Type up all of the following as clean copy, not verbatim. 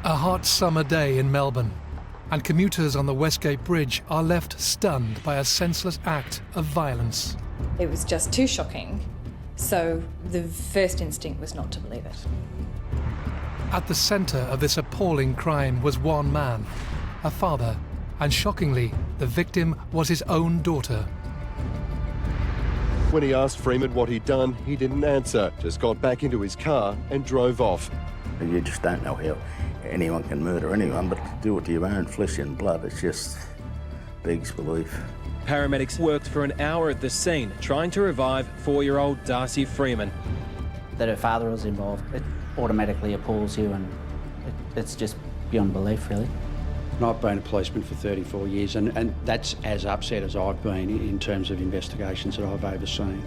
A hot summer day in Melbourne, and commuters on the Westgate Bridge are left stunned by a senseless act of violence. It was just too shocking, so the first instinct was not to believe it. At the centre of this appalling crime was one man, a father, and shockingly, the victim was his own daughter. When he asked Freeman what he'd done, he didn't answer, just got back into his car and drove off. You just don't know how anyone can murder anyone, but to do it to your own flesh and blood, it just begs belief. Paramedics worked for an hour at the scene, trying to revive 4-year-old Darcey Freeman. That her father was involved, it automatically appalls you, and it's just beyond belief, really. And I've been a policeman for 34 years, and that's as upset as I've been in terms of investigations that I've overseen.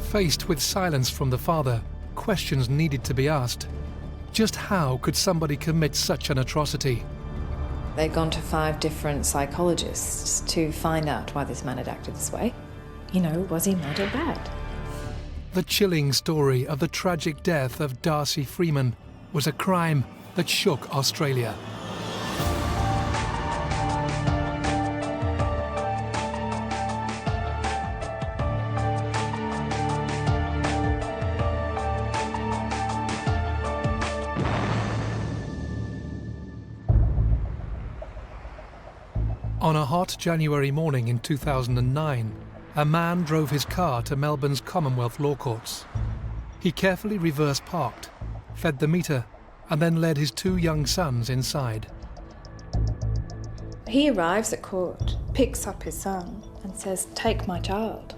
Faced with silence from the father, questions needed to be asked. Just how could somebody commit such an atrocity? They'd gone to 5 different psychologists to find out why this man had acted this way. You know, was he mad or bad? The chilling story of the tragic death of Darcey Freeman was a crime that shook Australia. On a hot January morning in 2009, a man drove his car to Melbourne's Commonwealth Law Courts. He carefully reverse parked, fed the meter, and then led his 2 young sons inside. He arrives at court, picks up his son and says, "Take my child."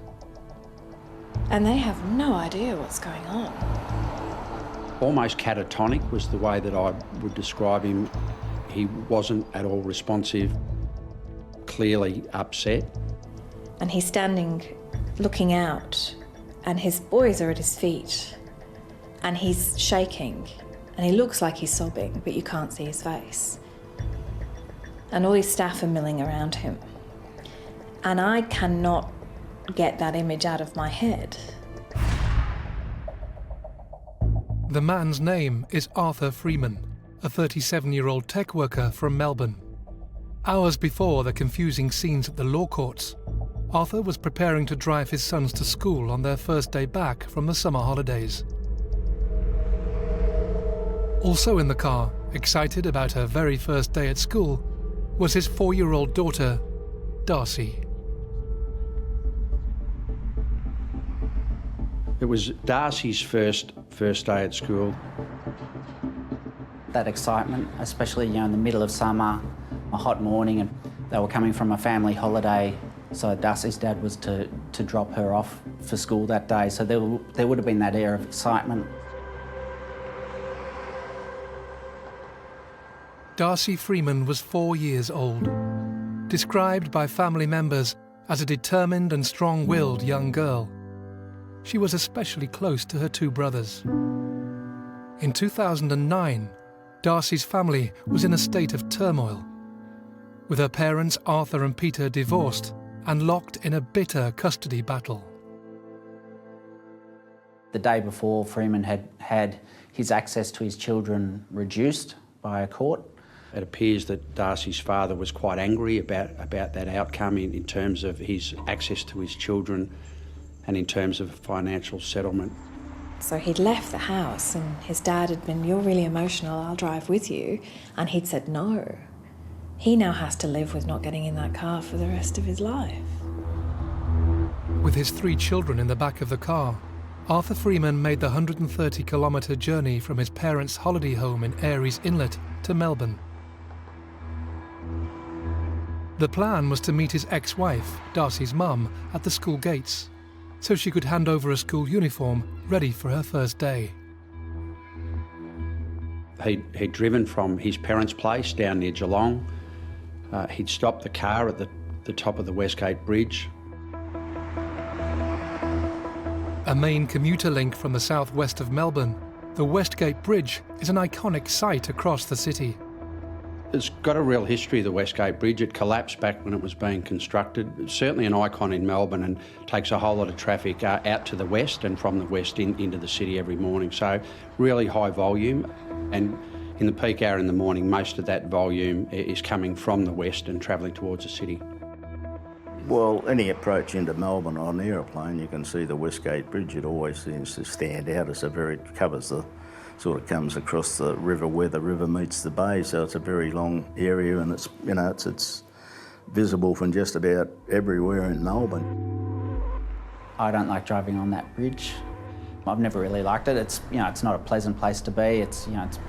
And they have no idea what's going on. Almost catatonic was the way that I would describe him. He wasn't at all responsive, clearly upset. And he's standing, looking out, and his boys are at his feet, and he's shaking, and he looks like he's sobbing, but you can't see his face. And all his staff are milling around him. And I cannot get that image out of my head. The man's name is Arthur Freeman, a 37-year-old tech worker from Melbourne. Hours before the confusing scenes at the law courts, Arthur was preparing to drive his sons to school on their first day back from the summer holidays. Also in the car, excited about her very first day at school, was his 4-year-old daughter, Darcey. It was Darcey's first day at school. That excitement, especially in the middle of summer, a hot morning, and they were coming from a family holiday, so Darcey's dad was to drop her off for school that day, so there would have been that air of excitement. Darcey Freeman was 4 years old, described by family members as a determined and strong-willed young girl. She was especially close to her 2 brothers. In 2009, Darcey's family was in a state of turmoil, with her parents Arthur and Peter divorced and locked in a bitter custody battle. The day before, Freeman had his access to his children reduced by a court. It appears that Darcey's father was quite angry about that outcome in terms of his access to his children and in terms of financial settlement. So he'd left the house and his dad had been, "You're really emotional, I'll drive with you." And he'd said no. He now has to live with not getting in that car for the rest of his life. With his 3 children in the back of the car, Arthur Freeman made the 130-kilometre journey from his parents' holiday home in Aireys Inlet to Melbourne. The plan was to meet his ex-wife, Darcey's mum, at the school gates, so she could hand over a school uniform ready for her first day. He'd driven from his parents' place down near Geelong. He'd stopped the car at the top of the Westgate Bridge. A main commuter link from the southwest of Melbourne, the Westgate Bridge is an iconic sight across the city. It's got a real history, the Westgate Bridge. It collapsed back when it was being constructed. It's certainly an icon in Melbourne and takes a whole lot of traffic out to the west and from the west into the city every morning. So really high volume. And In the peak hour in the morning, most of that volume is coming from the west and travelling towards the city. Well, any approach into Melbourne on an aeroplane, you can see the Westgate Bridge. It always seems to stand out as covers the, sort of comes across the river where the river meets the bay. So it's a very long area, and it's, you know, it's visible from just about everywhere in Melbourne. I don't like driving on that bridge. I've never really liked it. It's, you know, it's not a pleasant place to be. It's, you know, it's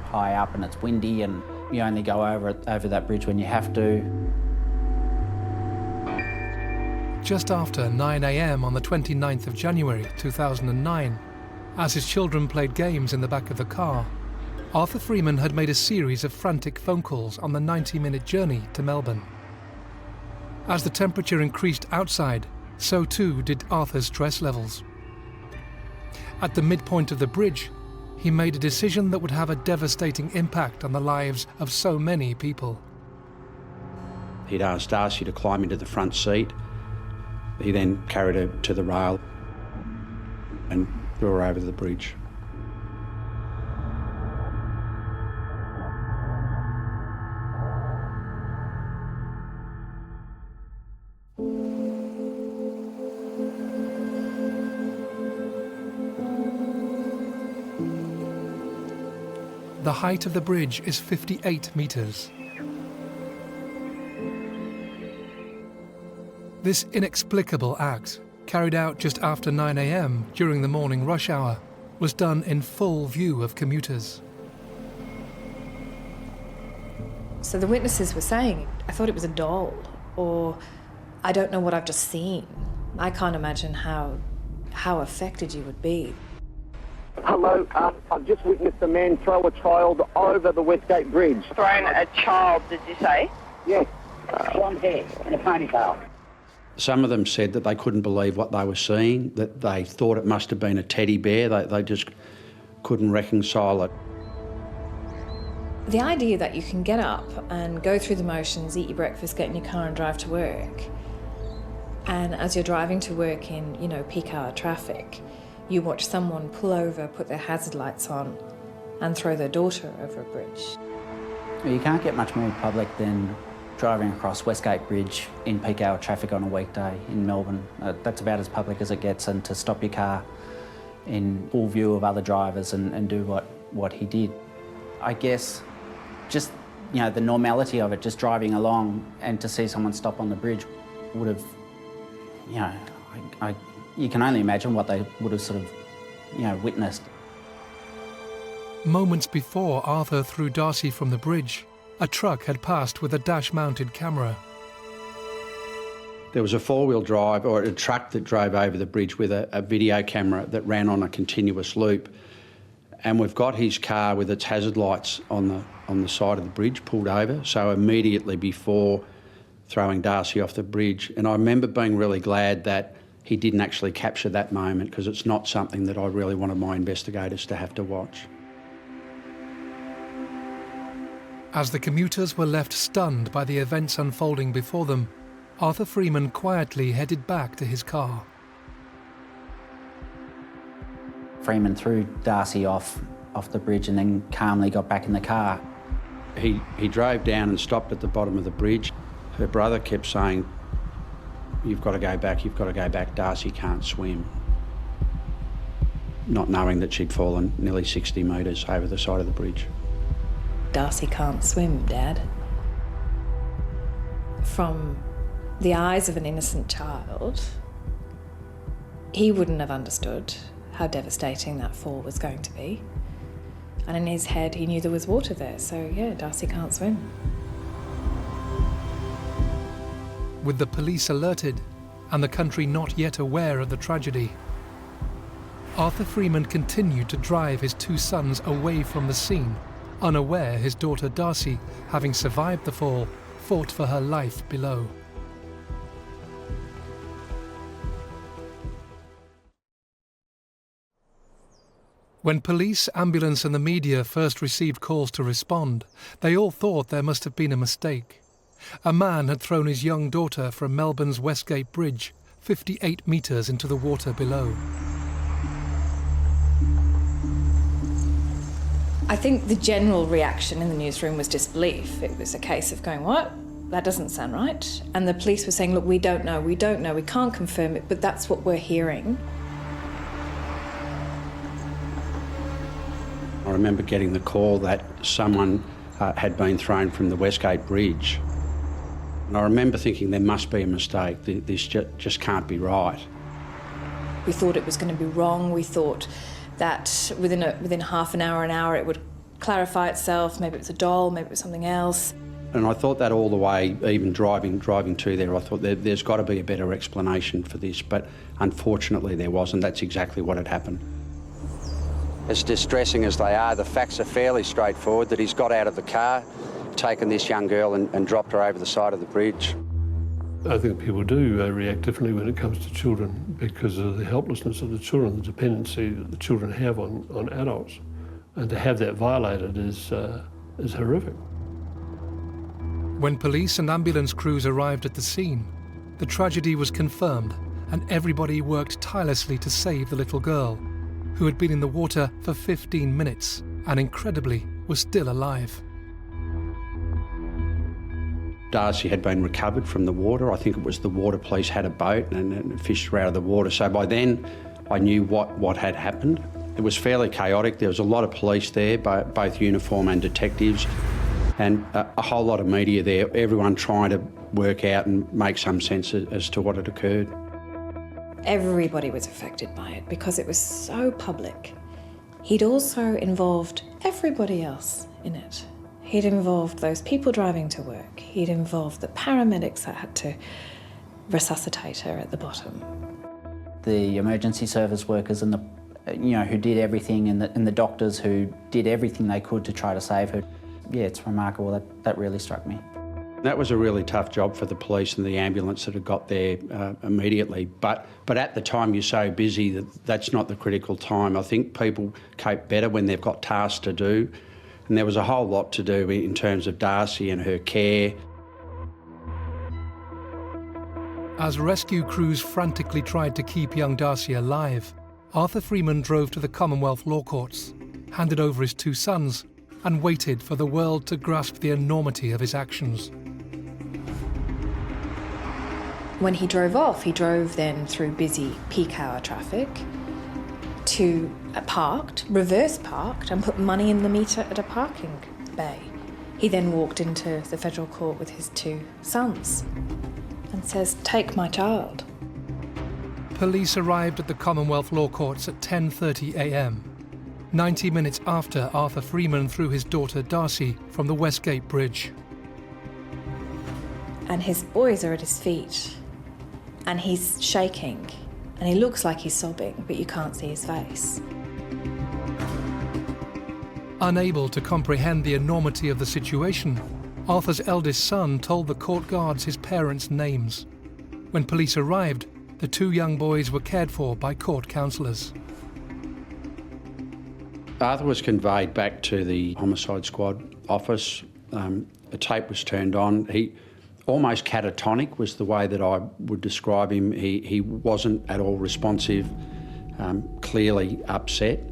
high up and it's windy, and you only go over that bridge when you have to. Just after 9 a.m. on the 29th of January 2009, as his children played games in the back of the car, Arthur Freeman had made a series of frantic phone calls on the 90-minute journey to Melbourne. As the temperature increased outside, so too did Arthur's stress levels. At the midpoint of the bridge, he made a decision that would have a devastating impact on the lives of so many people. He'd asked Darcey to climb into the front seat. He then carried her to the rail and threw her over the bridge. The height of the bridge is 58 metres. This inexplicable act, carried out just after 9 a.m. during the morning rush hour, was done in full view of commuters. So the witnesses were saying, I thought it was a doll, or I don't know what I've just seen. I can't imagine how affected you would be. Hello, I've just witnessed a man throw a child over the Westgate Bridge. Thrown a child, did you say? Yes, blonde hair and a ponytail. Some of them said that they couldn't believe what they were seeing, that they thought it must have been a teddy bear. They just couldn't reconcile it. The idea that you can get up and go through the motions, eat your breakfast, get in your car and drive to work, and as you're driving to work in, you know, peak hour traffic, you watch someone pull over, put their hazard lights on and throw their daughter over a bridge. You can't get much more public than driving across Westgate Bridge in peak hour traffic on a weekday in Melbourne. That's about as public as it gets, and to stop your car in full view of other drivers and do what he did. I guess just, you know, the normality of it, just driving along and to see someone stop on the bridge would have, you know, you can only imagine what they would have sort of, you know, witnessed. Moments before Arthur threw Darcey from the bridge, a truck had passed with a dash-mounted camera. There was a four-wheel drive, or a truck that drove over the bridge with a video camera that ran on a continuous loop. And we've got his car with its hazard lights on the side of the bridge pulled over, so immediately before throwing Darcey off the bridge. And I remember being really glad that he didn't actually capture that moment, because it's not something that I really wanted my investigators to have to watch. As the commuters were left stunned by the events unfolding before them, Arthur Freeman quietly headed back to his car. Freeman threw Darcey off the bridge and then calmly got back in the car. He drove down and stopped at the bottom of the bridge. Her brother kept saying, "You've got to go back, you've got to go back, Darcey can't swim." Not knowing that she'd fallen nearly 60 metres over the side of the bridge. Darcey can't swim, Dad. From the eyes of an innocent child, he wouldn't have understood how devastating that fall was going to be. And in his head, he knew there was water there, so yeah, Darcey can't swim. With the police alerted and the country not yet aware of the tragedy, Arthur Freeman continued to drive his two sons away from the scene, unaware his daughter Darcey, having survived the fall, fought for her life below. When police, ambulance and the media first received calls to respond, they all thought there must have been a mistake. A man had thrown his young daughter from Melbourne's Westgate Bridge, 58 metres into the water below. I think the general reaction in the newsroom was disbelief. It was a case of going, what? That doesn't sound right. And the police were saying, look, we don't know, we can't confirm it, but that's what we're hearing. I remember getting the call that someone had been thrown from the Westgate Bridge. And I remember thinking there must be a mistake, this just can't be right. We thought it was going to be wrong. We thought that within half an hour it would clarify itself. Maybe it was a doll, maybe it was something else. And I thought that all the way, even driving to there, I thought there's got to be a better explanation for this, but unfortunately there wasn't. That's exactly what had happened. As distressing as they are, the facts are fairly straightforward, that he's got out of the car, taken this young girl and dropped her over the side of the bridge. I think people do react differently when it comes to children because of the helplessness of the children, the dependency that the children have on adults. And to have that violated is horrific. When police and ambulance crews arrived at the scene, the tragedy was confirmed and everybody worked tirelessly to save the little girl, who had been in the water for 15 minutes and incredibly was still alive. Darcey had been recovered from the water. I think it was the water police had a boat and fished her out of the water. So by then I knew what had happened. It was fairly chaotic. There was a lot of police there, both uniform and detectives, and a whole lot of media there, everyone trying to work out and make some sense as to what had occurred. Everybody was affected by it because it was so public. He'd also involved everybody else in it. He'd involved those people driving to work. He'd involved the paramedics that had to resuscitate her at the bottom. The emergency service workers and who did everything, and the doctors who did everything they could to try to save her. Yeah, it's remarkable. That really struck me. That was a really tough job for the police and the ambulance that had got there immediately. But at the time you're so busy that's not the critical time. I think people cope better when they've got tasks to do. And there was a whole lot to do in terms of Darcey and her care. As rescue crews frantically tried to keep young Darcey alive, Arthur Freeman drove to the Commonwealth Law Courts, handed over his two sons, and waited for the world to grasp the enormity of his actions. When he drove off, he drove then through busy peak hour traffic to reverse parked, and put money in the meter at a parking bay. He then walked into the federal court with his two sons and says, "Take my child." Police arrived at the Commonwealth Law Courts at 10:30 a.m, 90 minutes after Arthur Freeman threw his daughter Darcey from the Westgate Bridge. And his boys are at his feet, and he's shaking, and he looks like he's sobbing, but you can't see his face. Unable to comprehend the enormity of the situation, Arthur's eldest son told the court guards his parents' names. When police arrived, the two young boys were cared for by court counsellors. Arthur was conveyed back to the homicide squad office. A tape was turned on. He almost catatonic was the way that I would describe him. He wasn't at all responsive, clearly upset.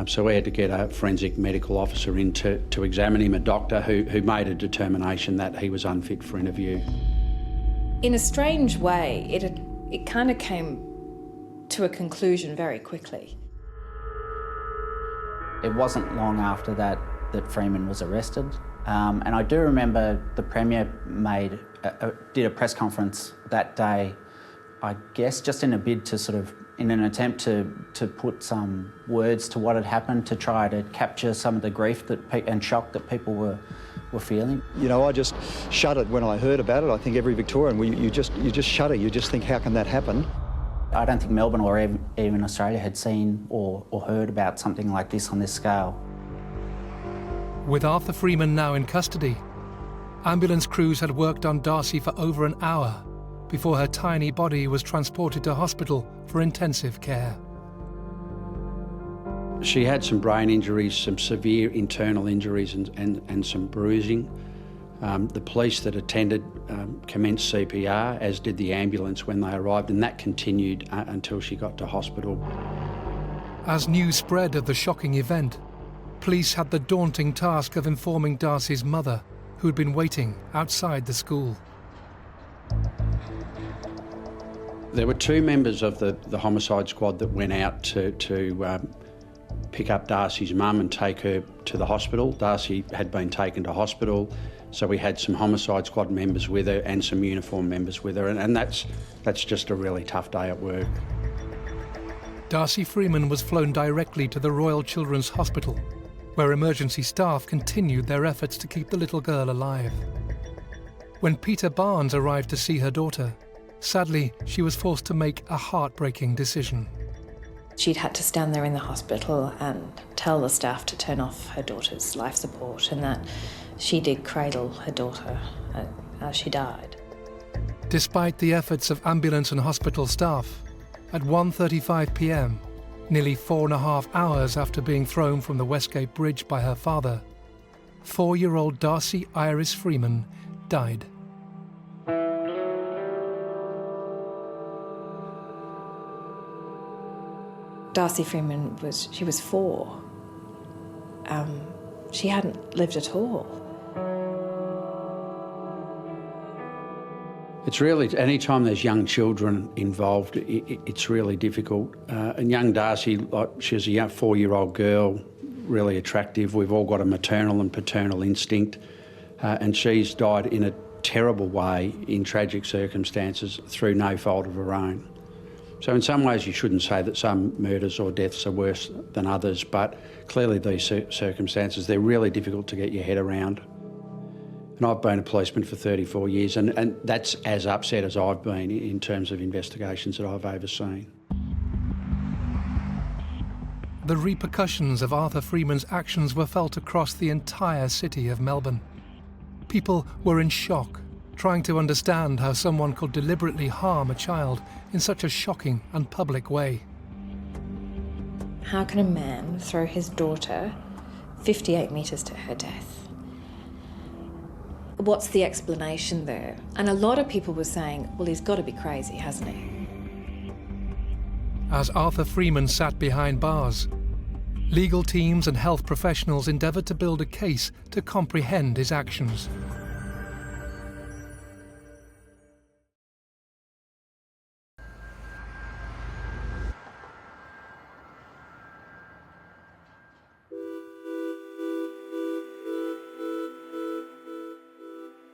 So we had to get a forensic medical officer in to examine him, a doctor who made a determination that he was unfit for interview. In a strange way, it kind of came to a conclusion very quickly. It wasn't long after that Freeman was arrested. And I do remember the Premier did a press conference that day, I guess just in a bid to in an attempt to put some words to what had happened, to try to capture some of the grief and shock that people were feeling. I just shuddered when I heard about it. I think every Victorian, you just shudder. You just think, how can that happen? I don't think Melbourne or even Australia had seen or heard about something like this on this scale. With Arthur Freeman now in custody, ambulance crews had worked on Darcey for over an hour before her tiny body was transported to hospital for intensive care. She had some brain injuries, some severe internal injuries and some bruising. The police that attended commenced CPR, as did the ambulance when they arrived, and that continued until she got to hospital. As news spread of the shocking event, Police had the daunting task of informing Darcey's mother, who had been waiting outside the school. There were two members of the homicide squad that went out to pick up Darcey's mum and take her to the hospital. Darcey had been taken to hospital, so we had some homicide squad members with her and some uniformed members with her, and that's just a really tough day at work. Darcey Freeman was flown directly to the Royal Children's Hospital, where emergency staff continued their efforts to keep the little girl alive. When Peter Barnes arrived to see her daughter, sadly, she was forced to make a heartbreaking decision. She'd had to stand there in the hospital and tell the staff to turn off her daughter's life support, and that she did cradle her daughter as she died. Despite the efforts of ambulance and hospital staff, at 1:35 p.m, nearly 4.5 hours after being thrown from the Westgate Bridge by her father, 4-year-old Darcey Iris Freeman died. Darcey Freeman was 4. She hadn't lived at all. It's really, any time there's young children involved, it's really difficult. And young Darcey, she's a young 4-year-old girl, really attractive. We've all got a maternal and paternal instinct, and she's died in a terrible way in tragic circumstances through no fault of her own. So in some ways you shouldn't say that some murders or deaths are worse than others, but clearly these circumstances, they're really difficult to get your head around. And I've been a policeman for 34 years, and that's as upset as I've been in terms of investigations that I've overseen. The repercussions of Arthur Freeman's actions were felt across the entire city of Melbourne. People were in shock, trying to understand how someone could deliberately harm a child in such a shocking and public way. How can a man throw his daughter 58 metres to her death? What's the explanation there? And a lot of people were saying, well, he's got to be crazy, hasn't he? As Arthur Freeman sat behind bars, legal teams and health professionals endeavoured to build a case to comprehend his actions.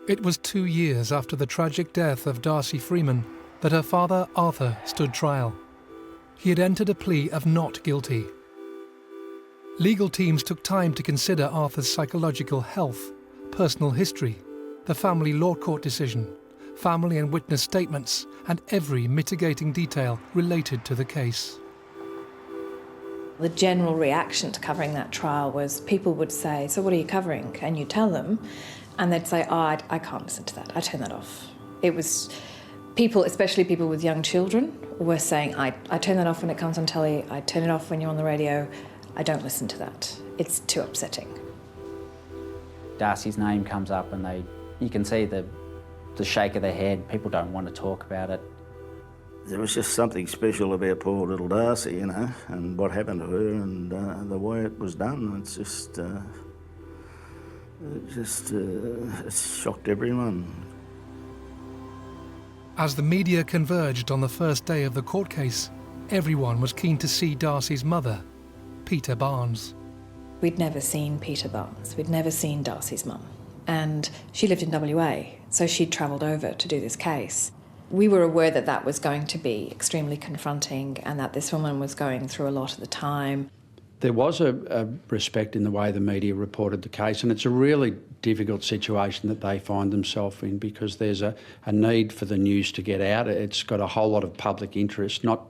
It was 2 years after the tragic death of Darcey Freeman that her father, Arthur, stood trial. He had entered a plea of not guilty. Legal teams took time to consider Arthur's psychological health, personal history, the family law court decision, family and witness statements, and every mitigating detail related to the case. The general reaction to covering that trial was people would say, so what are you covering? And you tell them, and they'd say, oh, I can't listen to that, I turn that off. It was people, especially people with young children, were saying, I turn that off when it comes on telly, I turn it off when you're on the radio, I don't listen to that. It's too upsetting. Darcey's name comes up and you can see the shake of their head. People don't want to talk about it. There was just something special about poor little Darcey, you know, and what happened to her and the way it was done. It's just, it shocked everyone. As the media converged on the first day of the court case, everyone was keen to see Darcey's mother, Peter Barnes. We'd never seen Peter Barnes. We'd never seen Darcey's mum. And she lived in WA, so she'd travelled over to do this case. We were aware that that was going to be extremely confronting and that this woman was going through a lot at the time. There was a respect in the way the media reported the case, and it's a really difficult situation that they find themselves in because there's a need for the news to get out. It's got a whole lot of public interest, not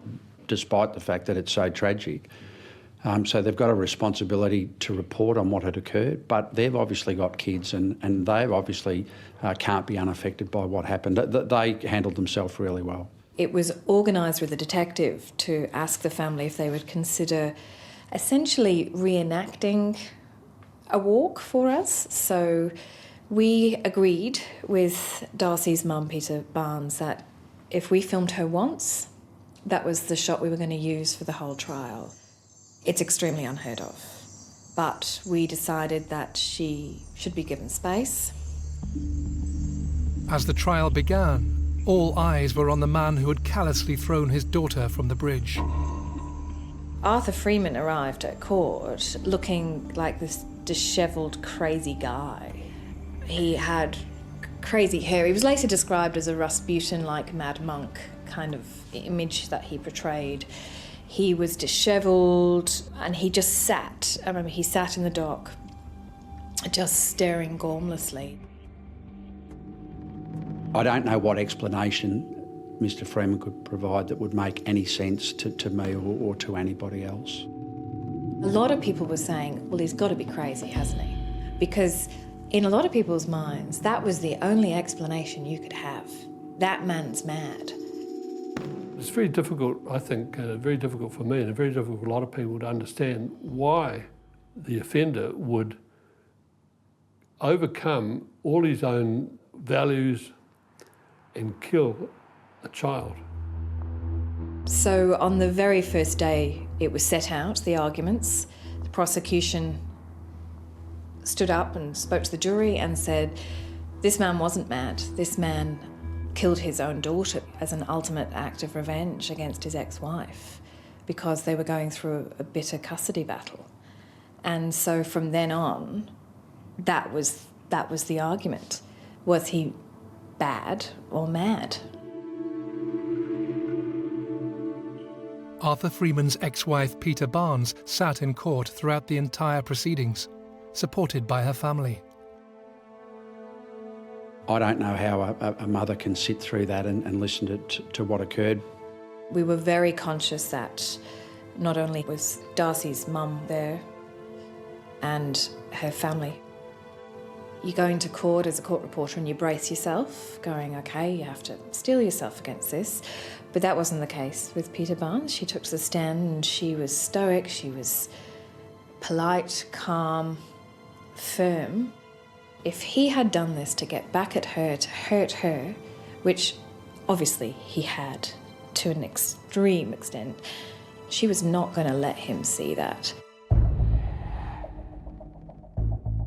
despite the fact that it's so tragic. So they've got a responsibility to report on what had occurred, but they've obviously got kids and they obviously can't be unaffected by what happened. They handled themselves really well. It was organised with a detective to ask the family if they would consider essentially reenacting a walk for us. So we agreed with Darcey's mum, Peter Barnes, that if we filmed her once, that was the shot we were going to use for the whole trial. It's extremely unheard of. but we decided that she should be given space. As the trial began, all eyes were on the man who had callously thrown his daughter from the bridge. Arthur Freeman arrived at court looking like this dishevelled, crazy guy. He had crazy hair. He was later described as a Rasputin-like mad monk kind of image that he portrayed. He was dishevelled and he just sat. I remember he sat in the dock, just staring gormlessly. I don't know what explanation Mr. Freeman could provide that would make any sense to me or to anybody else. A lot of people were saying, well, he's got to be crazy, hasn't he? Because in a lot of people's minds, that was the only explanation you could have. That man's mad. It's very difficult, I think, very difficult for me and very difficult for a lot of people to understand why the offender would overcome all his own values and kill a child. So on the very first day it was set out, the arguments, the prosecution stood up and spoke to the jury and said, this man wasn't mad. This man killed his own daughter as an ultimate act of revenge against his ex-wife because they were going through a bitter custody battle. And so from then on, that was the argument. Was he bad or mad? Arthur Freeman's ex-wife, Peter Barnes, sat in court throughout the entire proceedings, supported by her family. I don't know how a mother can sit through that and listen to what occurred. We were very conscious that not only was Darcey's mum there and her family. You go into court as a court reporter and you brace yourself, going, OK, you have to steel yourself against this. But that wasn't the case with Peter Barnes. She took to the stand and she was stoic, she was polite, calm, firm. If he had done this to get back at her, to hurt her, which obviously he had to an extreme extent, she was not going to let him see that.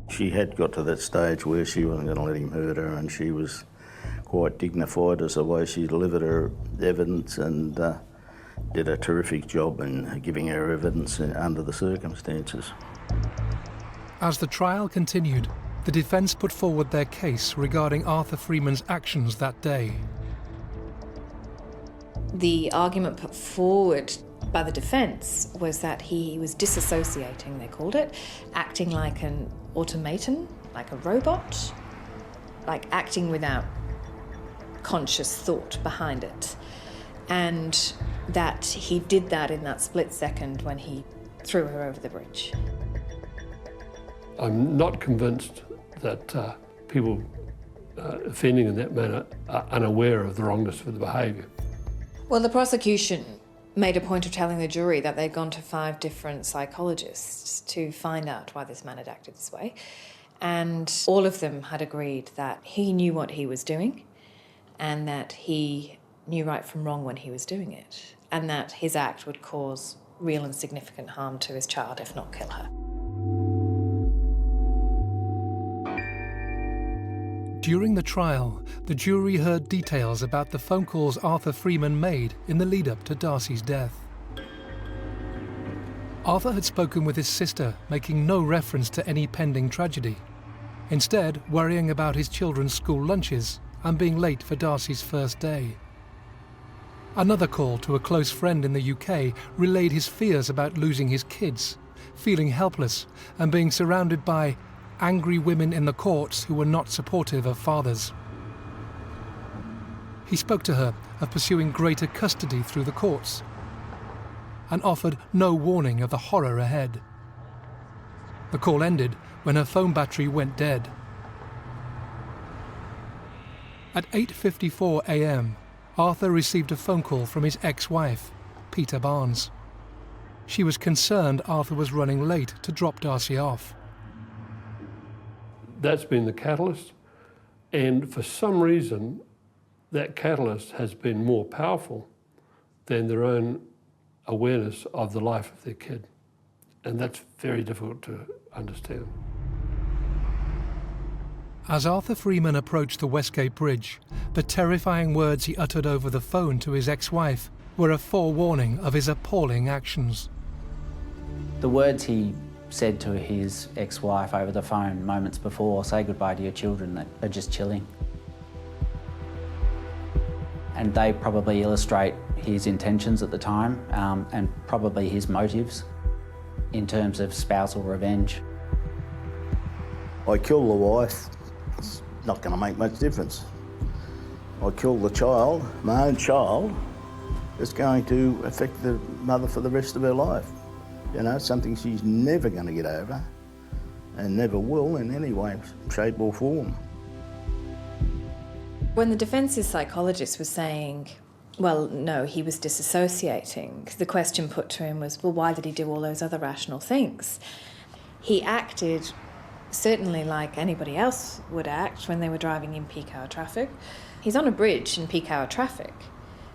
She had got to that stage where she wasn't going to let him hurt her, and she was quite dignified as the way she delivered her evidence and did a terrific job in giving her evidence under the circumstances. As the trial continued, the defence put forward their case regarding Arthur Freeman's actions that day. The argument put forward by the defence was that he was disassociating, they called it, acting like an automaton, like a robot, like acting without conscious thought behind it. And that he did that in that split second when he threw her over the bridge. I'm not convinced that people offending in that manner are unaware of the wrongness of the behaviour. Well, the prosecution made a point of telling the jury that they'd gone to 5 different psychologists to find out why this man had acted this way. And all of them had agreed that he knew what he was doing and that he knew right from wrong when he was doing it, and that his act would cause real and significant harm to his child, if not kill her. During the trial, the jury heard details about the phone calls Arthur Freeman made in the lead-up to Darcey's death. Arthur had spoken with his sister, making no reference to any pending tragedy, instead worrying about his children's school lunches and being late for Darcey's first day. Another call to a close friend in the UK relayed his fears about losing his kids, feeling helpless and being surrounded by angry women in the courts who were not supportive of fathers. He spoke to her of pursuing greater custody through the courts and offered no warning of the horror ahead. The call ended when her phone battery went dead. At 8:54 a.m, Arthur received a phone call from his ex-wife, Peter Barnes. She was concerned Arthur was running late to drop Darcey off. That's been the catalyst, and for some reason that catalyst has been more powerful than their own awareness of the life of their kid. And that's very difficult to understand. As Arthur Freeman approached the Westgate Bridge, the terrifying words he uttered over the phone to his ex-wife were a forewarning of his appalling actions. The words he said to his ex-wife over the phone moments before, "Say goodbye to your children," that are just chilling. And they probably illustrate his intentions at the time and probably his motives in terms of spousal revenge. I kill the wife, it's not going to make much difference. I kill the child, my own child, it's going to affect the mother for the rest of her life. You know, something she's never going to get over and never will in any way, shape or form. When the defence's psychologist was saying, well, no, he was disassociating, the question put to him was, well, why did he do all those other rational things? He acted certainly like anybody else would act when they were driving in peak hour traffic. He's on a bridge in peak hour traffic,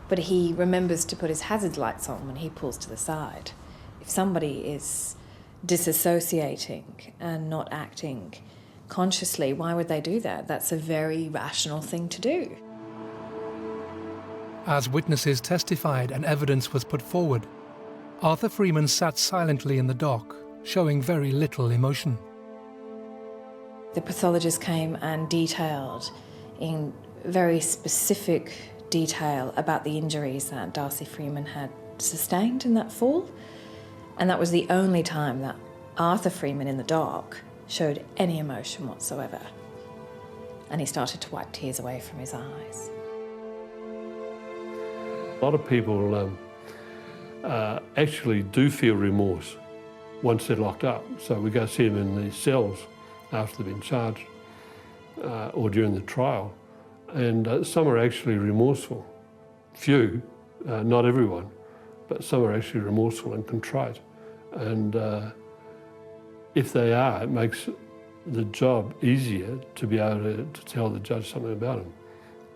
but he remembers to put his hazard lights on when he pulls to the side. If somebody is disassociating and not acting consciously, why would they do that? That's a very rational thing to do. As witnesses testified and evidence was put forward, Arthur Freeman sat silently in the dock, showing very little emotion. The pathologist came and detailed in very specific detail about the injuries that Darcey Freeman had sustained in that fall, and that was the only time that Arthur Freeman in the dock showed any emotion whatsoever, and he started to wipe tears away from his eyes. A lot of people actually do feel remorse once they're locked up. So we go see them in these cells after they've been charged or during the trial. And some are actually remorseful. Few, not everyone, but some are actually remorseful and contrite. And if they are, it makes the job easier to be able to tell the judge something about them.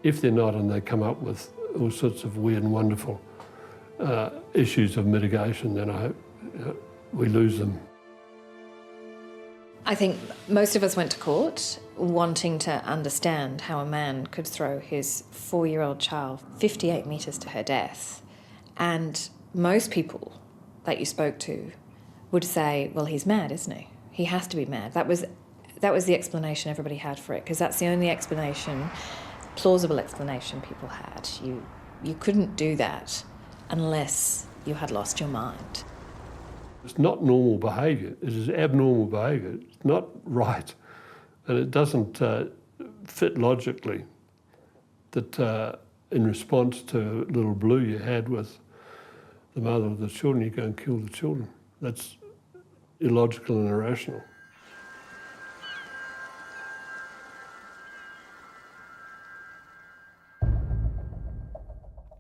If they're not and they come up with all sorts of weird and wonderful issues of mitigation, then I hope we lose them. I think most of us went to court wanting to understand how a man could throw his 4-year-old child 58 metres to her death. And most people that you spoke to would say, well, he's mad, isn't he? He has to be mad. That was the explanation everybody had for it, because that's the only explanation, plausible explanation people had. You couldn't do that unless you had lost your mind. It's not normal behaviour, it is abnormal behaviour. It's not right, and it doesn't fit logically that in response to little blue you had with the mother of the children, you go and kill the children. That's illogical and irrational.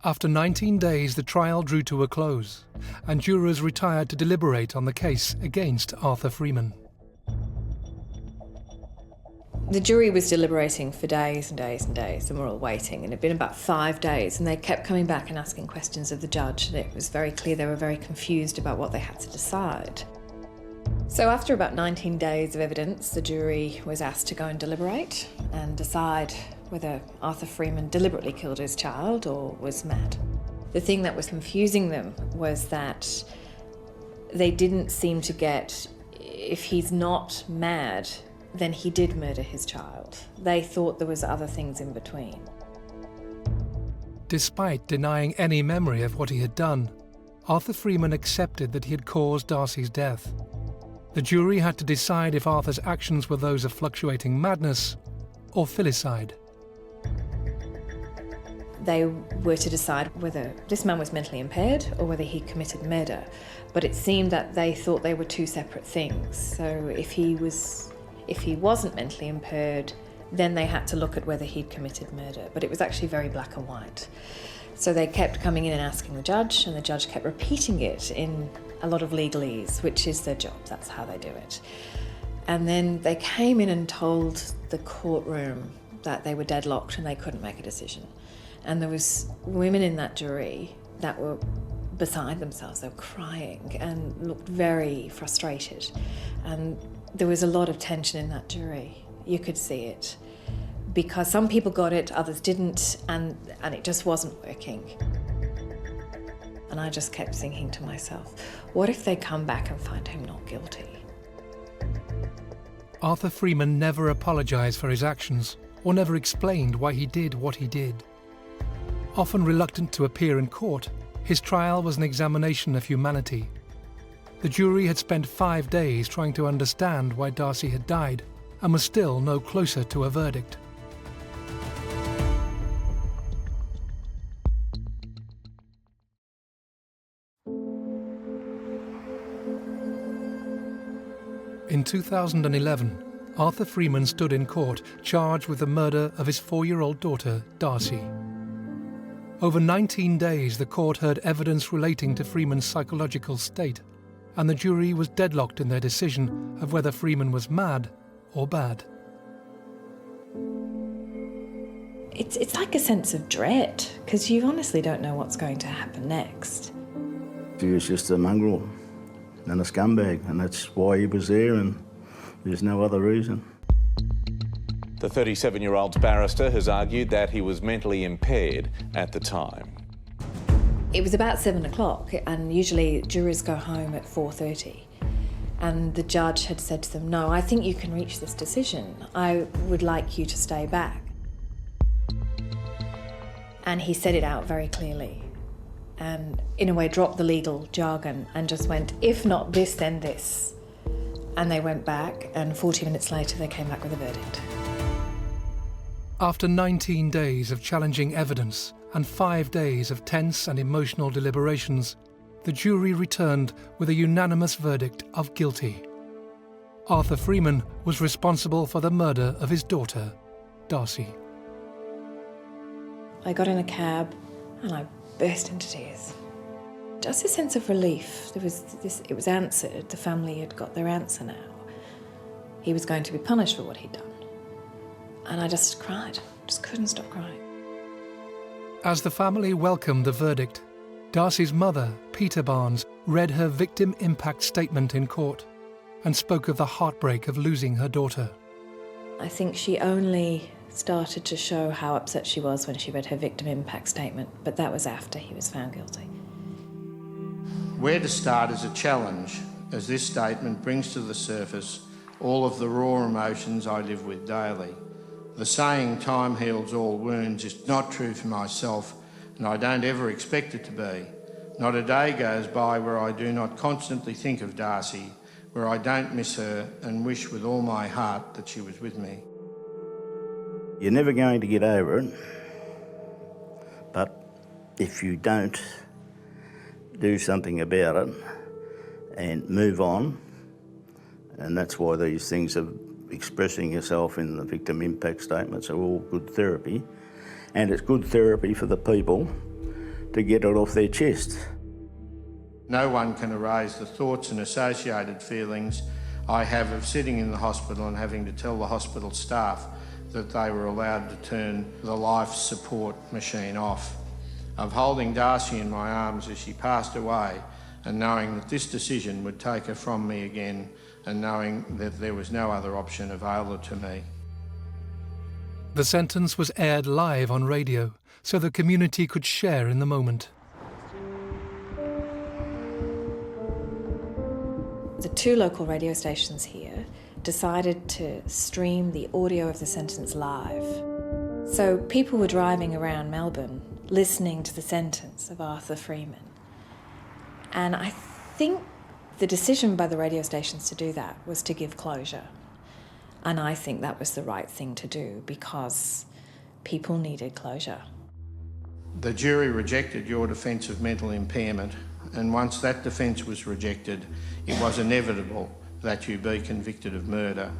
After 19 days, the trial drew to a close, and jurors retired to deliberate on the case against Arthur Freeman. The jury was deliberating for days and days and days, and we're all waiting, and it had been about 5 days, and they kept coming back and asking questions of the judge, and it was very clear they were very confused about what they had to decide. So after about 19 days of evidence, the jury was asked to go and deliberate and decide whether Arthur Freeman deliberately killed his child or was mad. The thing that was confusing them was that they didn't seem to get, if he's not mad, then he did murder his child. They thought there was other things in between. Despite denying any memory of what he had done, Arthur Freeman accepted that he had caused Darcey's death. The jury had to decide if Arthur's actions were those of fluctuating madness or filicide. They were to decide whether this man was mentally impaired or whether he committed murder. But it seemed that they thought they were two separate things. So if he wasn't mentally impaired, then they had to look at whether he'd committed murder. But it was actually very black and white. So they kept coming in and asking the judge, and the judge kept repeating it in a lot of legalese, which is their job, that's how they do it. And then they came in and told the courtroom that they were deadlocked and they couldn't make a decision. And there was women in that jury that were beside themselves. They were crying and looked very frustrated. And there was a lot of tension in that jury. You could see it. Because some people got it, others didn't, and it just wasn't working. And I just kept thinking to myself, what if they come back and find him not guilty? Arthur Freeman never apologised for his actions or never explained why he did what he did. Often reluctant to appear in court, his trial was an examination of humanity. The jury had spent 5 days trying to understand why Darcey had died and was still no closer to a verdict. In 2011, Arthur Freeman stood in court charged with the murder of his 4-year-old daughter, Darcey. Over 19 days, the court heard evidence relating to Freeman's psychological state, and the jury was deadlocked in their decision of whether Freeman was mad or bad. It's like a sense of dread, because you honestly don't know what's going to happen next. He was just a mongrel and a scumbag, and that's why he was there, and there's no other reason. The 37-year-old's barrister has argued that he was mentally impaired at the time. It was about 7 o'clock, and usually jurors go home at 4:30. And the judge had said to them, no, I think you can reach this decision. I would like you to stay back. And he said it out very clearly, and in a way dropped the legal jargon and just went, if not this, then this. And they went back, and 40 minutes later they came back with a verdict. After 19 days of challenging evidence and 5 days of tense and emotional deliberations, the jury returned with a unanimous verdict of guilty. Arthur Freeman was responsible for the murder of his daughter, Darcey. I got in a cab and I burst into tears. Just a sense of relief. It was answered. The family had got their answer now. He was going to be punished for what he'd done. And I just cried, just couldn't stop crying. As the family welcomed the verdict, Darcey's mother, Peter Barnes, read her victim impact statement in court and spoke of the heartbreak of losing her daughter. I think she only started to show how upset she was when she read her victim impact statement, but that was after he was found guilty. Where to start is a challenge, as this statement brings to the surface all of the raw emotions I live with daily. The saying, time heals all wounds, is not true for myself, and I don't ever expect it to be. Not a day goes by where I do not constantly think of Darcey, where I don't miss her and wish with all my heart that she was with me. You're never going to get over it, but if you don't do something about it and move on, and that's why these things are expressing yourself in the victim impact statements are all good therapy, and it's good therapy for the people to get it off their chest. No one can erase the thoughts and associated feelings I have of sitting in the hospital and having to tell the hospital staff that they were allowed to turn the life support machine off, of holding Darcey in my arms as she passed away and knowing that this decision would take her from me again, and knowing that there was no other option available to me. The sentence was aired live on radio so the community could share in the moment. The 2 local radio stations here decided to stream the audio of the sentence live. So people were driving around Melbourne listening to the sentence of Arthur Freeman. And I think the decision by the radio stations to do that was to give closure. And I think that was the right thing to do because people needed closure. The jury rejected your defence of mental impairment, and once that defence was rejected, it was inevitable that you be convicted of murder.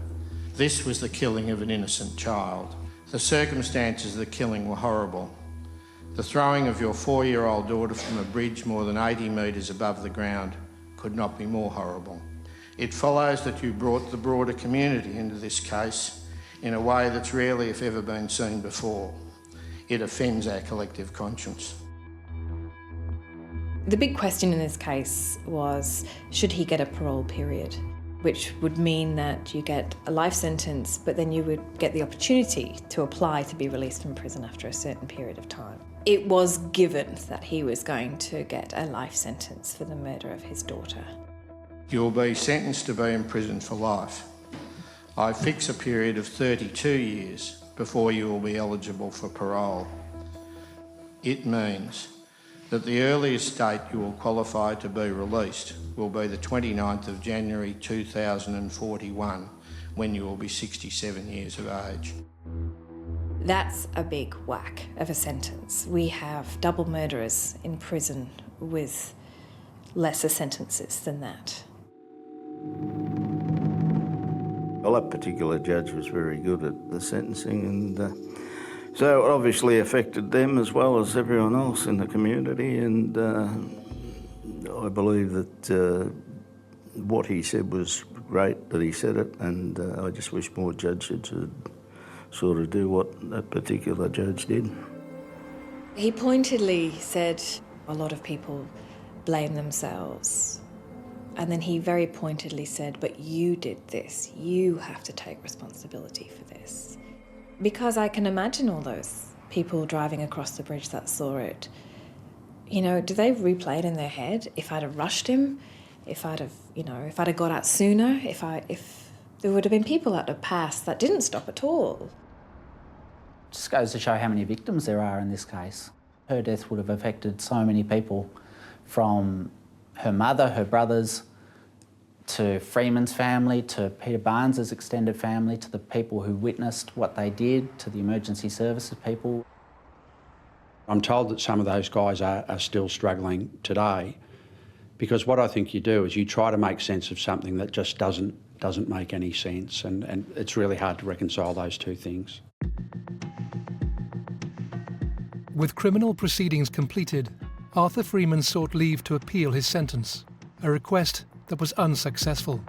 This was the killing of an innocent child. The circumstances of the killing were horrible. The throwing of your 4-year-old daughter from a bridge more than 80 metres above the ground could not be more horrible. It follows that you brought the broader community into this case in a way that's rarely, if ever, been seen before. It offends our collective conscience. The big question in this case was, should he get a parole period? Which would mean that you get a life sentence, but then you would get the opportunity to apply to be released from prison after a certain period of time. It was given that he was going to get a life sentence for the murder of his daughter. You'll be sentenced to be in prison for life. I fix a period of 32 years before you will be eligible for parole. It means that the earliest date you will qualify to be released will be the 29th of January 2041, when you will be 67 years of age. That's a big whack of a sentence. We have double murderers in prison with lesser sentences than that. Well, that particular judge was very good at the sentencing, and so it obviously affected them as well as everyone else in the community, and I believe that what he said was great that he said it, and I just wish more judges would sort of do what that particular judge did. He pointedly said a lot of people blame themselves, and then he very pointedly said, but you did this, you have to take responsibility for this. Because I can imagine all those people driving across the bridge that saw it. You know, do they replay it in their head? If I'd have rushed him, if I'd have got out sooner, if there would have been people that have passed that didn't stop at all. Just goes to show how many victims there are in this case. Her death would have affected so many people, from her mother, her brothers, to Freeman's family, to Peter Barnes's extended family, to the people who witnessed what they did, to the emergency services people. I'm told that some of those guys are still struggling today, because what I think you do is you try to make sense of something that just doesn't make any sense, and it's really hard to reconcile those two things. With criminal proceedings completed, Arthur Freeman sought leave to appeal his sentence, a request that was unsuccessful.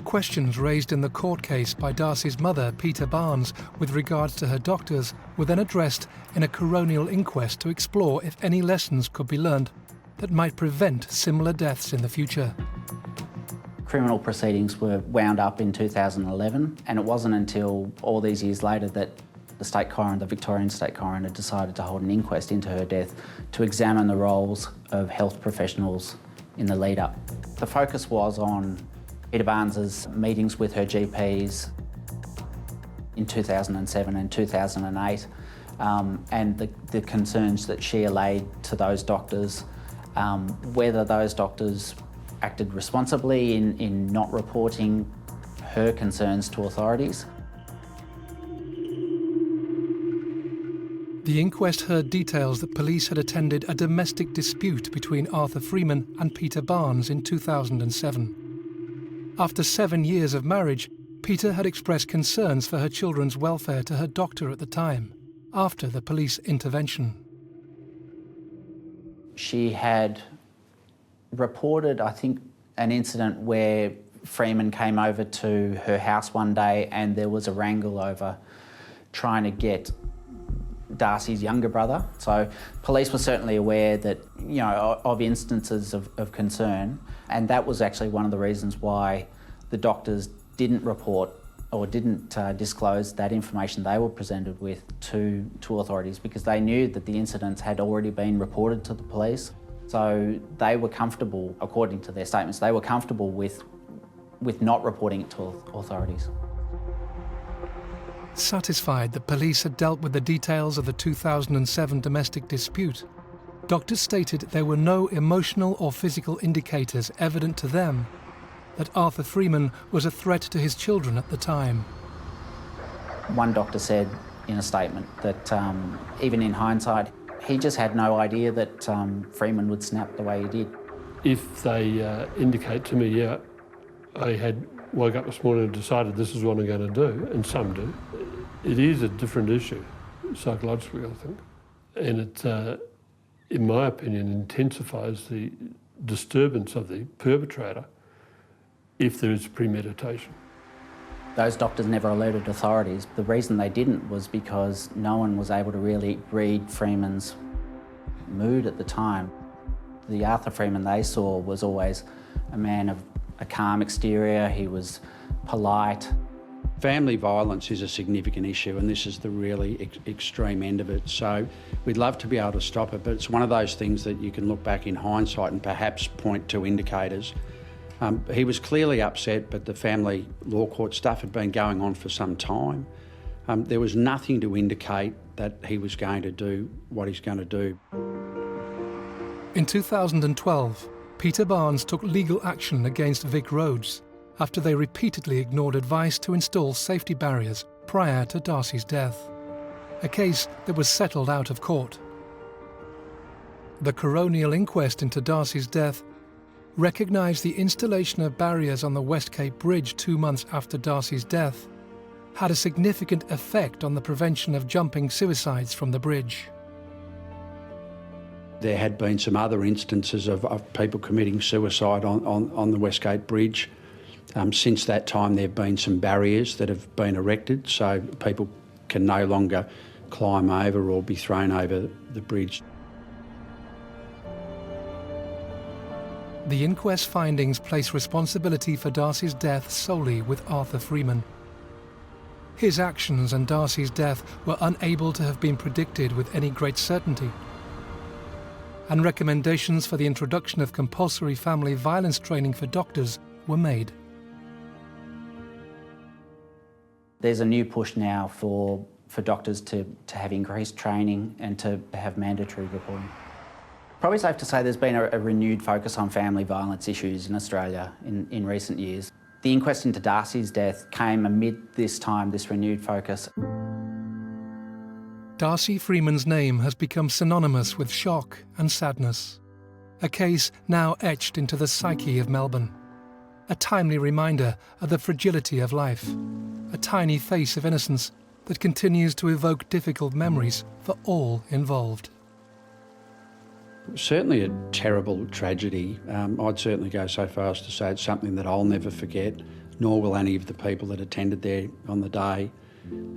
Questions raised in the court case by Darcey's mother, Peter Barnes, with regards to her doctors were then addressed in a coronial inquest to explore if any lessons could be learned that might prevent similar deaths in the future. Criminal proceedings were wound up in 2011, and it wasn't until all these years later that the Victorian State Coroner, decided to hold an inquest into her death to examine the roles of health professionals in the lead-up. The focus was on Peter Barnes's meetings with her GPs in 2007 and 2008, and the concerns that she allayed to those doctors, whether those doctors acted responsibly in not reporting her concerns to authorities. The inquest heard details that police had attended a domestic dispute between Arthur Freeman and Peter Barnes in 2007. After 7 years of marriage, Peter had expressed concerns for her children's welfare to her doctor at the time, after the police intervention. She had reported, I think, an incident where Freeman came over to her house one day and there was a wrangle over trying to get Darcey's younger brother. So police were certainly aware that, of instances of concern, and that was actually one of the reasons why the doctors didn't report or didn't disclose that information they were presented with to authorities, because they knew that the incidents had already been reported to the police. So they were comfortable, according to their statements, they were comfortable with not reporting it to authorities. Satisfied that police had dealt with the details of the 2007 domestic dispute, doctors stated there were no emotional or physical indicators evident to them that Arthur Freeman was a threat to his children at the time. One doctor said in a statement that even in hindsight, he just had no idea that Freeman would snap the way he did. If they indicate to me, yeah, I had woke up this morning and decided this is what I'm going to do, and some do, it is a different issue, psychologically, I think. And it, in my opinion, intensifies the disturbance of the perpetrator if there is premeditation. Those doctors never alerted authorities. The reason they didn't was because no one was able to really read Freeman's mood at the time. The Arthur Freeman they saw was always a man of a calm exterior. He was polite. Family violence is a significant issue, and this is the really extreme end of it. So we'd love to be able to stop it, but it's one of those things that you can look back in hindsight and perhaps point to indicators. He was clearly upset, but the family law court stuff had been going on for some time. There was nothing to indicate that he was going to do what he's going to do. In 2012, Peter Barnes took legal action against Vic Rhodes after they repeatedly ignored advice to install safety barriers prior to Darcey's death, a case that was settled out of court. The coronial inquest into Darcey's death recognised the installation of barriers on the Westgate Bridge 2 months after Darcey's death had a significant effect on the prevention of jumping suicides from the bridge. There had been some other instances of people committing suicide on the Westgate Bridge. Since that time, there have been some barriers that have been erected, so people can no longer climb over or be thrown over the bridge. The inquest findings place responsibility for Darcey's death solely with Arthur Freeman. His actions and Darcey's death were unable to have been predicted with any great certainty, and recommendations for the introduction of compulsory family violence training for doctors were made. There's a new push now for doctors to have increased training and to have mandatory reporting. Probably safe to say there's been a renewed focus on family violence issues in Australia in recent years. The inquest into Darcey's death came amid this renewed focus. Darcey Freeman's name has become synonymous with shock and sadness, a case now etched into the psyche of Melbourne, a timely reminder of the fragility of life, a tiny face of innocence that continues to evoke difficult memories for all involved. Certainly a terrible tragedy. I'd certainly go so far as to say it's something that I'll never forget, nor will any of the people that attended there on the day,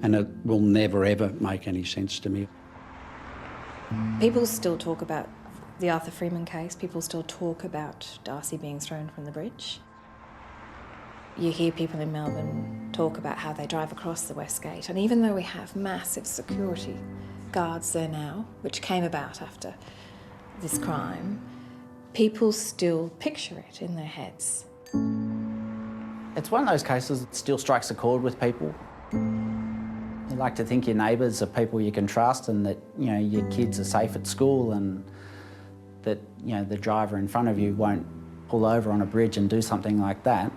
and it will never ever make any sense to me. People still talk about the Arthur Freeman case. People still talk about Darcey being thrown from the bridge. You hear people in Melbourne talk about how they drive across the Westgate, and even though we have massive security guards there now, which came about after this crime, people still picture it in their heads. It's one of those cases that still strikes a chord with people. You like to think your neighbours are people you can trust, and that your kids are safe at school, and that the driver in front of you won't pull over on a bridge and do something like that.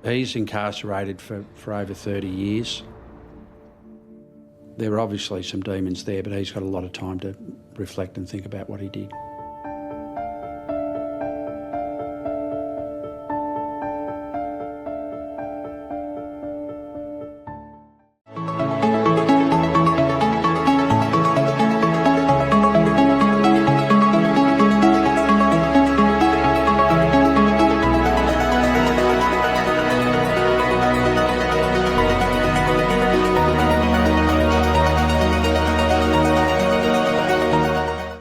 He's incarcerated for over 30 years. There are obviously some demons there, but he's got a lot of time to reflect and think about what he did.